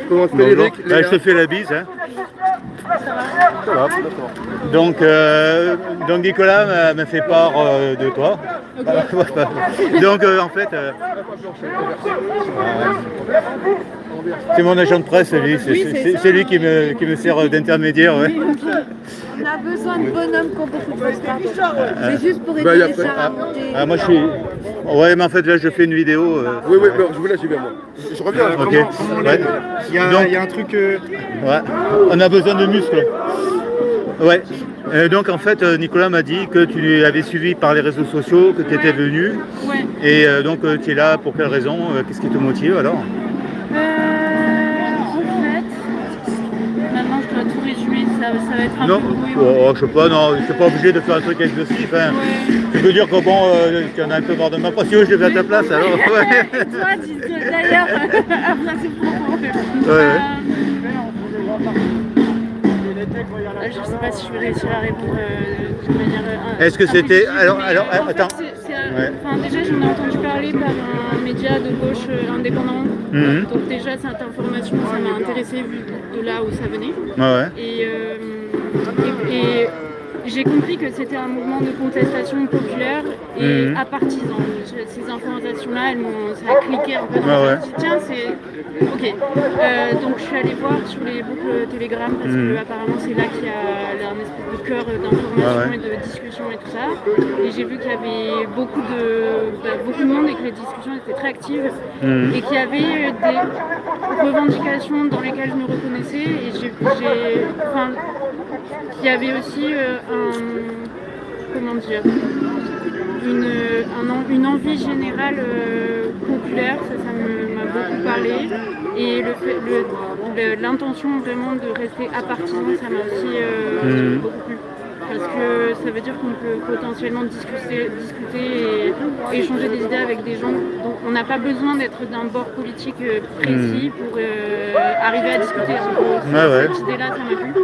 Comment Frédéric, je te fais la bise. Hein. Ça va, d'accord. Donc Nicolas m'a fait part de toi. Donc en fait, c'est mon agent de presse, lui. C'est lui qui me sert d'intermédiaire. Ouais. On a besoin de bonhommes qui ont beaucoup de respect. C'est juste pour aider les chars à monter. Moi je suis. Ouais, mais en fait là je fais une vidéo. Oui, je vous laisse, moi. Je reviens. Ok. Ouais. Il y a un truc. Ouais. On a besoin de muscles. Ouais. Donc en fait, Nicolas m'a dit que tu l'avais suivi par les réseaux sociaux, que tu étais venu. Ouais. Et donc tu es là pour quelle raison? Qu'est-ce qui te motive alors? En fait, maintenant je dois tout résumer, ça va être un peu brouillon. Je sais pas, non, je suis pas obligé de faire un truc exhaustif. Hein. Ouais. Je veux dire que bon, tu en as un peu marre de ma passion, je l'ai fait à ta place alors. Ouais. Toi, d'ailleurs, après c'est pour je sais pas si je vais réussir à répondre de manière. Est-ce que c'était. Alors, attends. Déjà, j'en ai entendu parler par un média de gauche indépendant. Donc, déjà, cette information, ça m'a intéressée vu de là où ça venait. Et j'ai compris que c'était un mouvement de contestation populaire et apartisan. Ces informations-là, ça a cliqué un peu dans le tiens, c'est. Ok. Donc je suis allée voir sur les boucles Telegram parce que apparemment c'est là qu'il y a un espèce de cœur d'information et de discussion et tout ça. Et j'ai vu qu'il y avait beaucoup de monde et que les discussions étaient très actives et qu'il y avait des revendications dans lesquelles je me reconnaissais et il y avait aussi une envie générale populaire, ça m'a beaucoup parlé, et l'intention vraiment de rester apartisan, ça m'a aussi beaucoup plu. Parce que ça veut dire qu'on peut potentiellement discuter et échanger des idées avec des gens. Donc on n'a pas besoin d'être d'un bord politique précis pour arriver à discuter. Cette idée-là, ça m'a plu.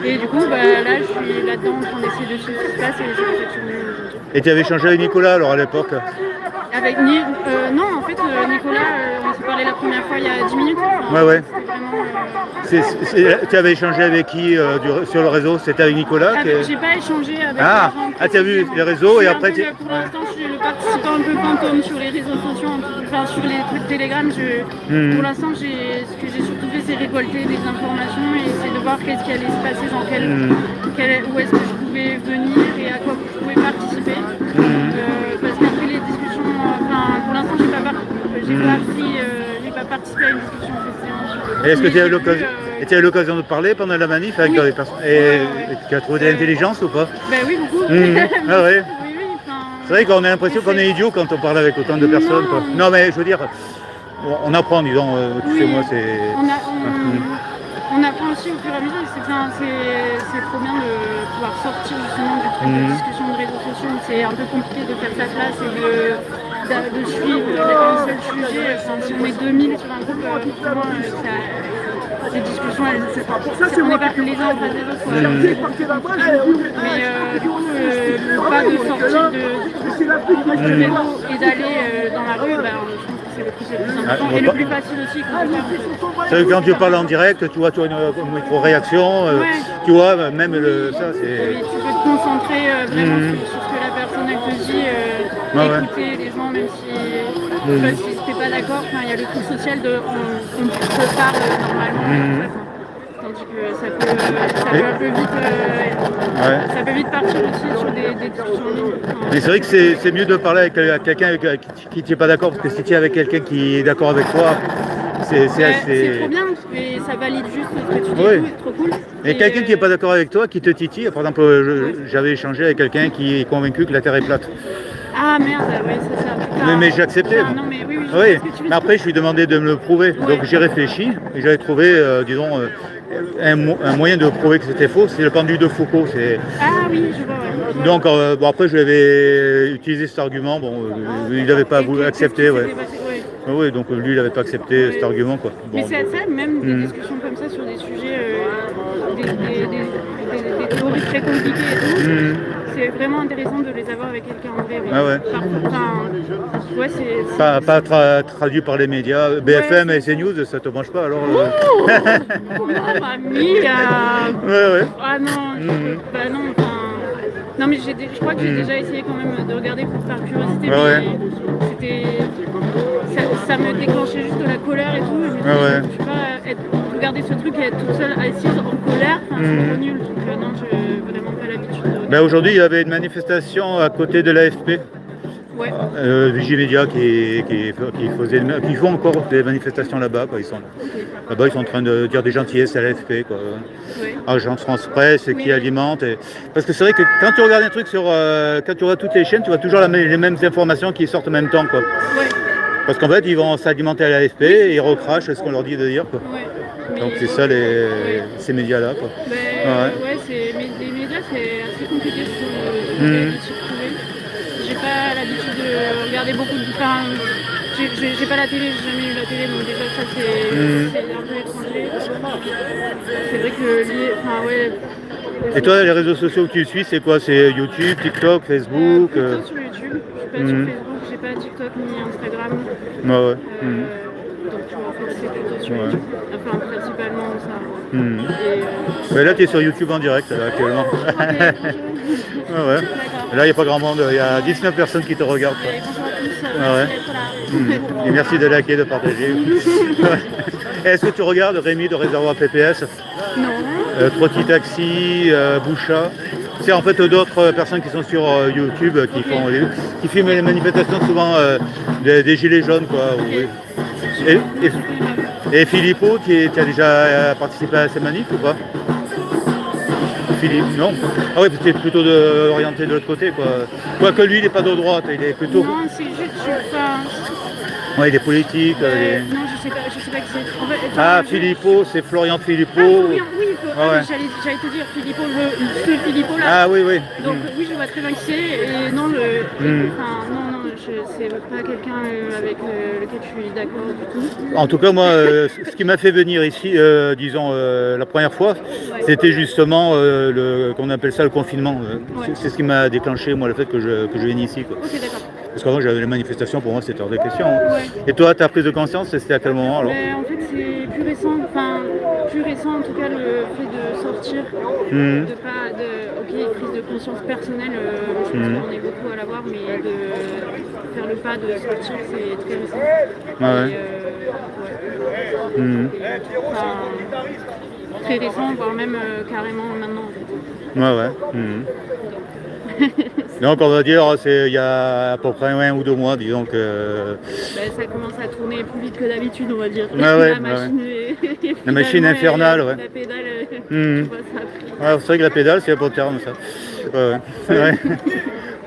Et du coup, là, je suis là-dedans en train d'essayer de suivre ce qui se passe et j'ai réfléchionné aujourd'hui. Et tu avais échangé avec Nicolas alors à l'époque? Non, en fait, Nicolas, on s'est parlé la première fois il y a 10 minutes. Tu avais échangé avec qui sur le réseau? C'était avec Nicolas? J'ai pas échangé avec les gens. Tu as vu les réseaux et après... Pour l'instant, je suis le participant un peu fantôme sur les réseaux sociaux, sur les trucs Telegram. Pour l'instant, ce que j'ai surtout fait, c'est récolter des informations et essayer de voir qu'est-ce qui allait se passer, où est-ce que je pouvais venir et à quoi je pouvais participer. Parce qu'après les discussions, pour l'instant, j'ai pas participé à une discussion précédente. Est-ce que tu as eu l'occasion de parler pendant la manif avec des personnes? Et tu as trouvé de l'intelligence ou pas? Oui, beaucoup. Ah ouais. C'est vrai qu'on a l'impression qu'on est idiot quand on parle avec autant de personnes. Quoi. Non, mais je veux dire, on apprend, disons, tu sais, moi, c'est... On apprend aussi au fur et à mesure, c'est trop bien de pouvoir sortir justement du truc de discussion de réseaux sociaux. C'est un peu compliqué de faire sa place et de suivre un seul sujet. Si on est 2000 sur un groupe, effectivement, ces discussions, on n'est pas les uns en face des autres. Mais du coup, le pas de sortir du réseau et d'aller dans la rue, je pense que c'est le plus important et le plus facile aussi qu'on peut faire. C'est quand tu parles en direct, tu vois une micro-réaction, tu vois, même ça c'est... Oui, tu peux te concentrer vraiment sur ce que la personne elle te dit, écouter les gens même si t'es pas d'accord, il y a le truc social de on te parle normalement. Tandis que ça peut un peu vite, ça peut vite partir aussi sur des discussions en ligne. Mais c'est vrai que c'est mieux de parler avec quelqu'un avec qui tu n'es pas d'accord, parce que si tu es avec quelqu'un qui est d'accord avec toi, c'est trop bien, et ça valide juste ce que tu dis, c'est trop cool. Et quelqu'un qui n'est pas d'accord avec toi, qui te titille, par exemple, j'avais échangé avec quelqu'un qui est convaincu que la Terre est plate. Ah merde, c'est ça. Mais j'ai accepté. Non, mais oui. Mais après, je lui ai demandé de me le prouver. Donc j'ai réfléchi et j'avais trouvé, disons, un moyen de prouver que c'était faux. C'est le pendule de Foucault. Ah oui, je vois. Donc après, je lui avais utilisé cet argument. Il n'avait pas voulu accepter. Oui, donc lui, il n'avait pas accepté cet argument. Quoi. Mais c'est ça, même des discussions comme ça sur des sujets, des théories très compliquées et tout. c'est vraiment intéressant de les avoir avec quelqu'un en vrai. Ah ouais. Ouais, c'est... Pas traduit par les médias. BFM et CNews, ça te mange pas alors Oh mamie Ouais. Ah non, bah non, enfin... Non mais je crois que j'ai déjà essayé quand même de regarder pour faire curiosité, mais c'était... Ça me déclenchait juste de la colère et tout, et je me disais, je peux pas regarder ce truc et être toute seule assise en colère, c'est trop nul, donc non, j'ai vraiment pas l'habitude. Ben aujourd'hui, il y avait une manifestation à côté de l'AFP. Ouais. Vigimédia qui font encore des manifestations là-bas. Là-bas, ils sont en train de dire des gentillesses à l'AFP. Agence France Presse qui alimente. Parce que c'est vrai que quand tu regardes un truc quand tu regardes toutes les chaînes, tu vois toujours les mêmes informations qui sortent en même temps. Quoi. Ouais. Parce qu'en fait, ils vont s'alimenter à l'AFP et ils recrachent ce qu'on leur dit de dire. Quoi. Ouais. Donc c'est ça ces médias-là. Quoi. Les médias, c'est assez compliqué de s'y retrouver. J'ai pas l'habitude de regarder beaucoup de... Enfin, j'ai pas la télé, j'ai jamais eu la télé, donc déjà ça c'est un peu étranger. C'est vrai que... Et toi, les réseaux sociaux que tu suis, c'est quoi? C'est YouTube, TikTok, Facebook Plutôt sur YouTube, je suis pas sur Facebook, j'ai pas TikTok ni Instagram. Donc en fait c'est plutôt sur YouTube, enfin principalement ça. Mais là tu es sur YouTube en direct là, actuellement. Là il n'y a pas grand monde, il y a 19 personnes qui te regardent. Et merci de liker, de partager. Est-ce que tu regardes Rémi de Réservoir PPS? Non. Trotti Taxi, Boucha. C'est en fait d'autres personnes qui sont sur YouTube qui filment les manifestations souvent des gilets jaunes quoi. Et Philippot, tu as déjà participé à ces manifs ou pas? Philippe, non? Ah oui, c'était plutôt orienté de l'autre côté quoi. Quoique lui, il n'est pas de droite, il est plutôt... Non, c'est juste, Ouais, il est politique. Non, je sais pas qui c'est. En fait, Philippot, c'est Florian Philippot. Oui, j'allais te dire ce Philippot là. Ah oui. Donc oui, je vois très bien qui c'est. Et non, non, c'est pas quelqu'un avec lequel je suis d'accord du tout. En tout cas, moi, ce qui m'a fait venir ici, la première fois, c'était justement qu'on appelle ça le confinement. C'est ce qui m'a déclenché, moi, le fait que je vienne ici. Quoi. Ok, d'accord. Parce qu'avant, j'avais les manifestations, pour moi, c'était hors de question. Et toi, ta prise de conscience, c'était à quel moment alors? En fait, c'est plus récent en tout cas, le fait de sortir, prise de conscience personnelle, je pense qu'on est beaucoup à l'avoir, mais de faire le pas de sortir, c'est très récent. Très récent, voire même carrément maintenant en fait. Donc on va dire il y a à peu près 1 ou 2 mois, disons que... ça commence à tourner plus vite que d'habitude, on va dire. La machine infernale, La pédale, je vois ça. C'est vrai que la pédale, c'est un bon terme, ça.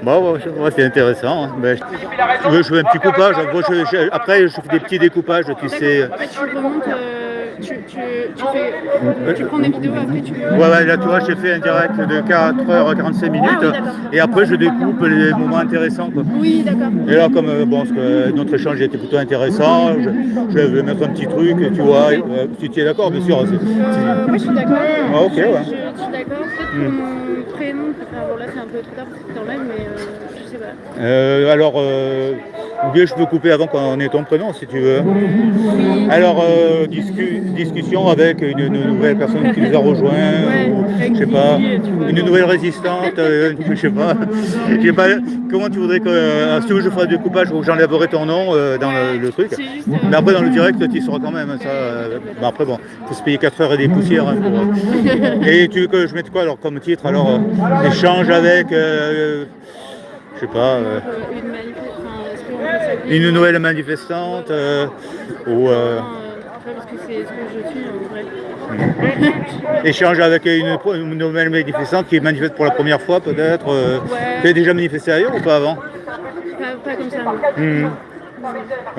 Bon, c'est intéressant. Je fais un petit coupage. Après, je fais des petits découpages, tu sais. Tu remontes, tu prends des vidéos, après tu... Là, tu vois, j'ai fait un direct de 4h45 minutes. Et après, je découpe les moments intéressants. Quoi. Oui, d'accord. Et là, comme notre échange était plutôt intéressant, je vais mettre un petit truc, tu vois. Si tu es d'accord, bien sûr. Oui, je suis d'accord. Ok, Je suis d'accord. Peut-être que mon prénom, là, c'est un peu trop tard parce que c'est en live, mais je sais pas. Ou bien je peux couper avant qu'on ait ton prénom si tu veux. Alors, discussion avec une nouvelle personne qui nous a rejoint, ou je sais pas, une nouvelle résistante, je sais pas. Comment tu voudrais que, si tu veux, je ferai du coupage ou j'enlèverai ton nom dans le truc. Mais après, dans le direct, tu y seras quand même. Après, bon, il faut se payer 4 heures et des poussières. Et tu veux que je mette quoi alors comme titre? Alors, échange avec, je sais pas. Une nouvelle manifestante ou parce que c'est ce que je suis en vrai. Échange avec une nouvelle manifestante qui manifeste pour la première fois peut-être. Tu as déjà manifesté ailleurs ou pas avant? Pas comme ça.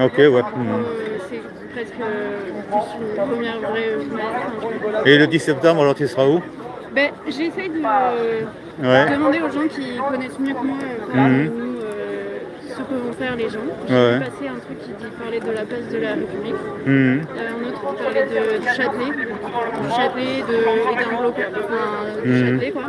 Ok, c'est presque plus une première vraie. Et le 10 septembre alors tu seras où? J'essaie de demander aux gens qui connaissent mieux que moi ce que vont faire les gens. J'ai passé un truc qui parlait de la place de la République, un autre qui parlait du Châtelet, et d'un bloc, du Châtelet quoi.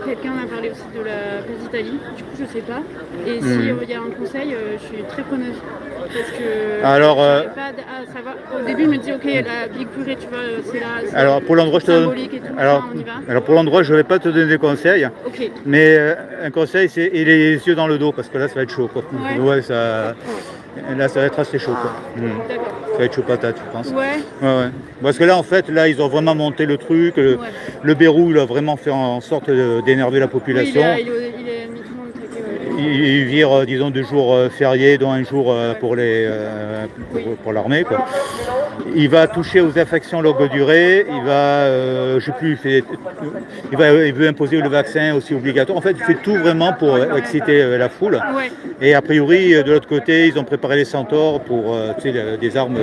Quelqu'un m'a parlé aussi de la place d'Italie, du coup je sais pas. Et si il y a un conseil, je suis très preneuse. Parce que Alors, j'arrive pas à savoir. Au début, je me dis, ok, la Big Purée, tu vois, c'est là. C'est alors pour l'endroit, je te donne. symbolique et tout, Alors, on y va. alors pour l'endroit, je vais pas te donner des conseils, Ok. mais un conseil, c'est et les yeux dans le dos, parce que là, ça va être chaud, quoi. Ouais. Ça, là, ça va être assez chaud, quoi. D'accord. Ça va être chaud patate, je pense. Ouais. Ouais. Parce que là, en fait, là, ils ont vraiment monté le truc. Le Bérou, il a vraiment fait en sorte d'énerver la Oui, population. il a mis tout le monde au taquet, ouais. Ils virent, disons, 2 jours fériés, dont un jour pour l'armée, quoi. Il va toucher aux infections longue durée. Il va, je sais plus, il veut imposer le vaccin aussi obligatoire. En fait, il fait tout vraiment pour exciter la foule. Ouais. Et a priori, de l'autre côté, ils ont préparé les centaures pour des armes.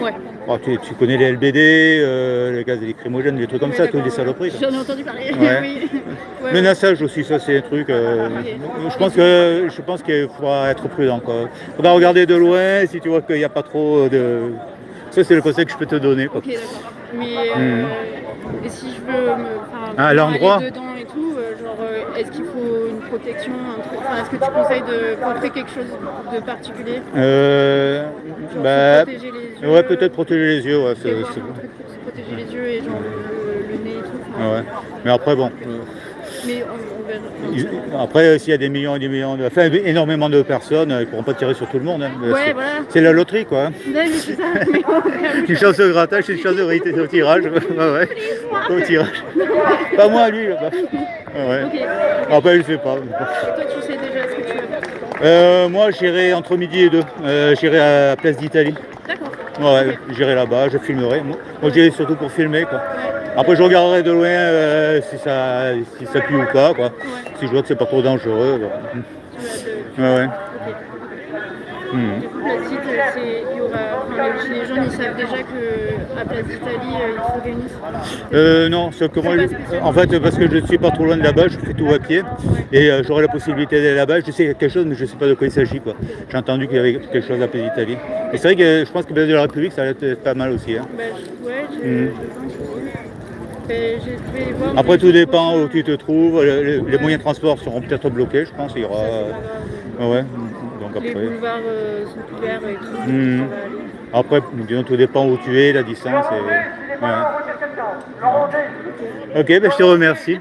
Ouais. Tu connais les LBD, les gaz lacrymogènes, des trucs comme ça, toutes des saloperies. J'en ai entendu parler. Ouais. Oui. Ouais, Menaçage aussi, ça c'est un truc. Je pense qu'il faudra être prudent, quoi. Faudra regarder de loin si tu vois qu'il n'y a pas trop de. Ça c'est le conseil que je peux te donner, quoi. Ok, d'accord. Mais et si je veux À l'endroit aller dedans et tout, est-ce qu'il faut une protection, un truc, est-ce que tu conseilles de porter quelque chose de particulier? Protéger les yeux. Ouais, peut-être protéger les yeux, ouais, C'est un truc pour se protéger les yeux et genre le nez et tout. Ouais. Mais après bon. Mais on verra. Après, s'il y a des millions et des millions énormément de personnes, ils ne pourront pas tirer sur tout le monde. Ouais, voilà. C'est la loterie, quoi. Ouais, mais c'est ça. Mais on verra. Une chance au grattage, c'est une chance au tirage. Ouais. Au tirage. Pas moi, lui. Là-bas. Ouais. Ok. Après, je ne sais pas. Et toi, tu sais déjà ce que tu vas faire? Moi, j'irai entre midi et 2. J'irai à Place d'Italie. D'accord. Ouais, j'irai là-bas, je filmerai. Moi, j'irai surtout pour filmer, quoi. Après, je regarderai de loin si ça pue ou pas, quoi. Si je vois que c'est pas trop dangereux. Ouais. Du coup, Place d'Italie, il y aura, les gens ils savent déjà qu'à Place d'Italie, ils se réunissent. Non, c'est que moi, en fait, parce que je ne suis pas trop loin de là-bas, je fais tout à pied. Et j'aurai la possibilité d'aller là-bas. Je sais quelque chose, mais je ne sais pas de quoi il s'agit, quoi. J'ai entendu qu'il y avait quelque chose à Place d'Italie. Et c'est vrai que je pense que Place de la République, ça va être pas mal aussi. Hein. Je pense aussi. Je vais voir. Après, tout dépend où tu te trouves. Les moyens de transport seront peut-être bloqués, je pense. Il y aura. Ouais. Donc après. Les boulevards sont ouverts et tout. Ça va aller. Après, disons, tout dépend où tu es, la distance. Ouais. Ok, ben, je te remercie.